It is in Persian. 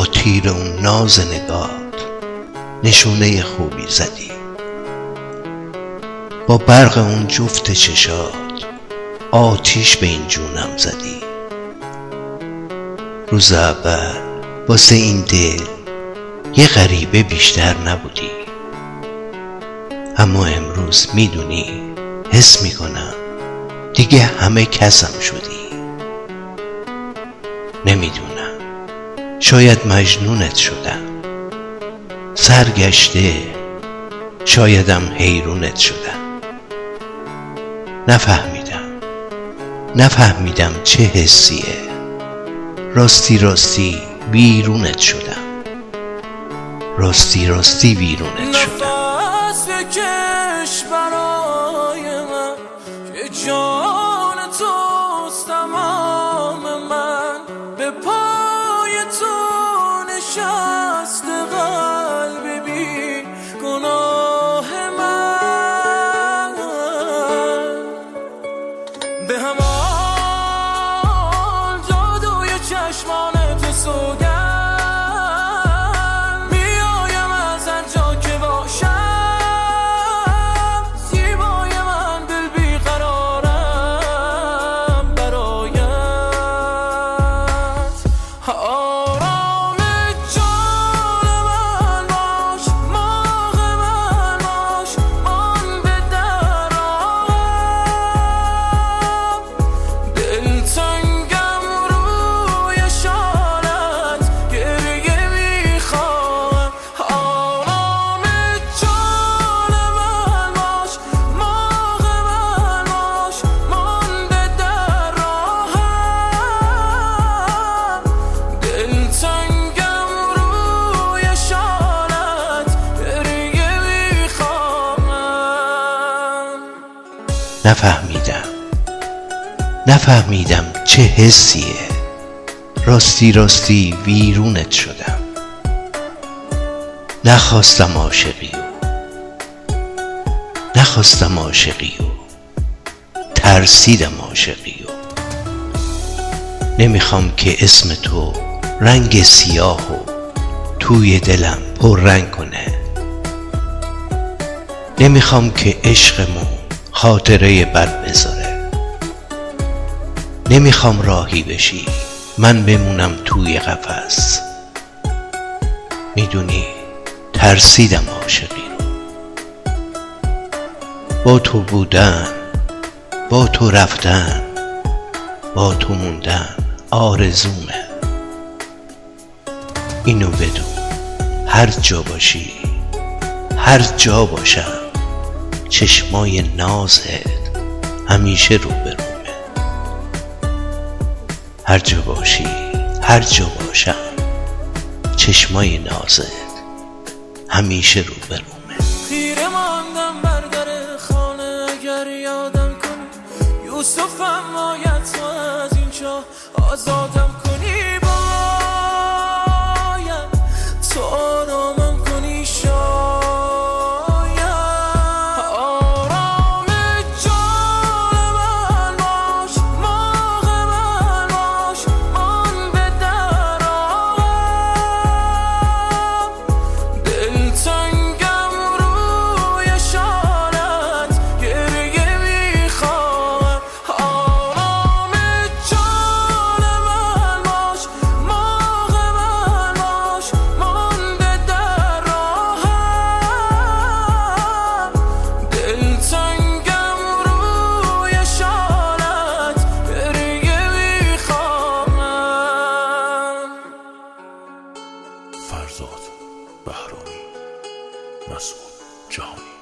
با تیر اون ناز نگات نشونه خوبی زدی، با برق اون جفت چشات آتیش به این جونم زدی. روز اول واسه این دل یه غریبه بیشتر نبودی، اما امروز میدونی، حس میکنم دیگه همه کسم شدی. نمیدونم، شاید مجنونت شدم، سرگشته، شایدم حیرونت شدم. نفهمیدم چه حسیه، راستی ویرونت شدم، راستی ویرونت شدم. نفس بکش برای من که جان توست تمام من، به پای تو نشست قلب بی گناه من، به همال جادوی چشمان تو سوگند میایم از هر جا که باشم، زیبای من دل بیقرارم برایت. آرام جان من باش، ماه من باش، من به در راهم، دلتنگم روی شالت گریه میخواهم. آرام جان من باش، ماه من باش، من به در راهم، دلتنگم روی شالت گریه میخواهم. نفهمیدم چه حسیه، راستی ویرونت شدم. نخواستم عاشقی و ترسیدم عاشقی و نمیخوام که اسم تو رنگ سیاه و توی دلم پر رنگ کنه. نمیخوام که عشقمون خاطره بد بذاره. نمیخوام راهی بشی من بمونم توی قفس. میدونی ترسیدم عاشقی رو. با تو بودن، با تو رفتن، با تو موندن آرزومه. اینو بدون، هر جا باشی، هر جا باشم، چشمای نازت همیشه روبرومه. هر جا باشی، هر جا باشم، چشمای نازت همیشه روبرومه. خیره ماندم بر در خانه اگر یادم کنی، یوسفم باید تو از این چاه آزادم کنی، باید تو آرامم کنی شاید. آرام جان من باش، ماه من باش، من به در راهم، دلتنگم روی شالت گریه میخواهم. آرام جان من باش، ماه من باش، من به در راهم، دلتنگم روی شالت گریه میخواهم. فرزاد بهرامی، مسعود جهانی.